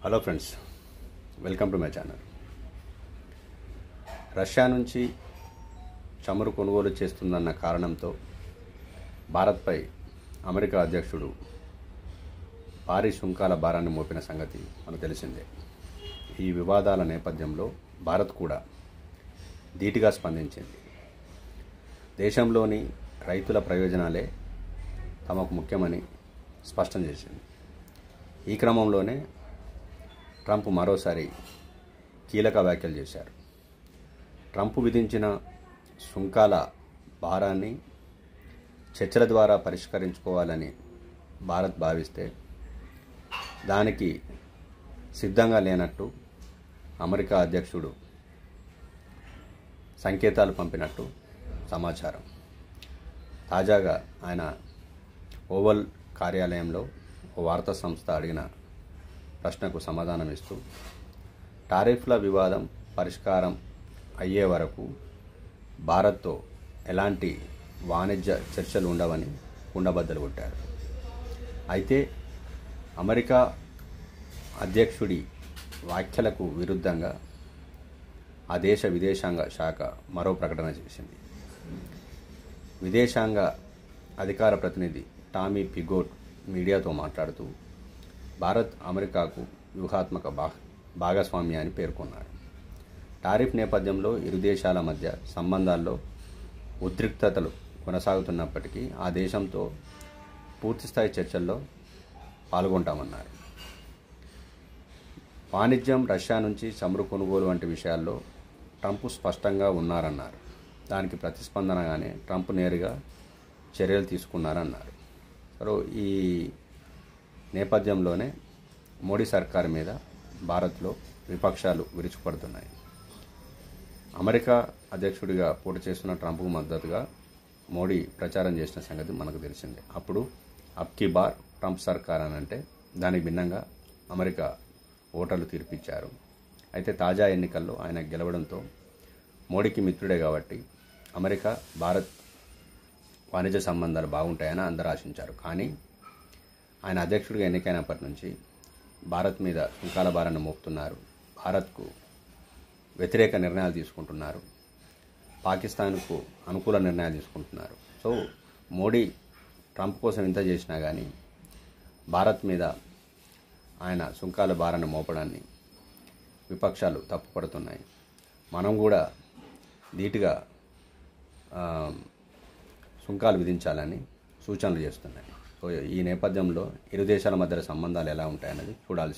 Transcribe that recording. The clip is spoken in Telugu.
Hello friends, welcome to my channel. Russia నుంచి చమురు కొనుగోలు చేస్తుందన్న కారణంతో భారత్పై అమెరికా అధ్యక్షుడు భారీ సుంకాల భారాన్ని మోపిన సంగతి మనకు తెలిసిందే. ఈ వివాదాల నేపథ్యంలో భారత్ కూడా ధీటుగా స్పందించింది. దేశంలోని రైతుల ప్రయోజనాలే తమకు ముఖ్యమని స్పష్టం చేసింది. ఈ క్రమంలోనే ట్రంప్ మరోసారి కీలక వ్యాఖ్యలు చేశారు. ట్రంప్ విధించిన సుంకాల భారాన్ని చర్చల ద్వారా పరిష్కరించుకోవాలని భారత్ భావిస్తే దానికి సిద్ధంగా లేనట్టు అమెరికా అధ్యక్షుడు సంకేతాలు పంపినట్టు సమాచారం. తాజాగా ఆయన ఓవల్ కార్యాలయంలో ఓ వార్తా సంస్థ అడిగిన ప్రశ్నకు సమాధానం ఇస్తూ టారిఫ్ల వివాదం పరిష్కారం అయ్యే వరకు భారత్తో ఎలాంటి వాణిజ్య చర్చలు ఉండవని కుండబద్దలు కొట్టారు. అయితే అమెరికా అధ్యక్షుడి వ్యాఖ్యలకు విరుద్ధంగా ఆ దేశ విదేశాంగ శాఖ మరో ప్రకటన చేసింది. విదేశాంగ అధికార ప్రతినిధి టామీ పిగోట్ మీడియాతో మాట్లాడుతూ భారత్ అమెరికాకు వ్యూహాత్మక భాగస్వామ్యాన్ని పేర్కొన్నారు. టారిఫ్ నేపథ్యంలో ఇరు దేశాల మధ్య సంబంధాల్లో ఉద్రిక్తతలు కొనసాగుతున్నప్పటికీ ఆ దేశంతో పూర్తిస్థాయి చర్చల్లో పాల్గొంటామన్నారు. వాణిజ్యం, రష్యా నుంచి చమురు కొనుగోలు వంటి విషయాల్లో ట్రంప్ స్పష్టంగా ఉన్నారన్నారు. దానికి ప్రతిస్పందనగానే ట్రంప్ నేరుగా చర్యలు తీసుకున్నారన్నారు. సో ఈ నేపథ్యంలోనే మోడీ సర్కారు మీద భారత్లో విపక్షాలు విరుచుకుపడుతున్నాయి. అమెరికా అధ్యక్షుడిగా పోటీ చేస్తున్న ట్రంప్కు మద్దతుగా మోడీ ప్రచారం చేసిన సంగతి మనకు తెలిసిందే. అప్పుడు అబ్ కీ బార్ ట్రంప్ సర్కార్ అని అంటే దానికి భిన్నంగా అమెరికా ఓటర్లు తీర్పిచ్చారు. అయితే తాజా ఎన్నికల్లో ఆయన గెలవడంతో మోడీకి మిత్రుడే కాబట్టి అమెరికా భారత్ వాణిజ్య సంబంధాలు బాగుంటాయని అందరూ ఆశించారు. కానీ ఆయన అధ్యక్షుడిగా ఎన్నికైనప్పటి నుంచి భారత్ మీద సుంకాల భారాన్ని మోపుతున్నారు. భారత్కు వ్యతిరేక నిర్ణయాలు తీసుకుంటున్నారు. పాకిస్తాన్కు అనుకూల నిర్ణయాలు తీసుకుంటున్నారు. సో మోడీ ట్రంప్ కోసం ఇంత చేసినా కానీ భారత్ మీద ఆయన సుంకాల భారాన్ని మోపడాన్ని విపక్షాలు తప్పుపడుతున్నాయి. మనం కూడా ధీటుగా సుంకాలు విధించాలని సూచనలు చేస్తున్నాయి. సో ఈ నేపథ్యంలో ఇరు దేశాల మధ్య సంబంధాలు ఎలా ఉంటాయన్నది చూడాల్సి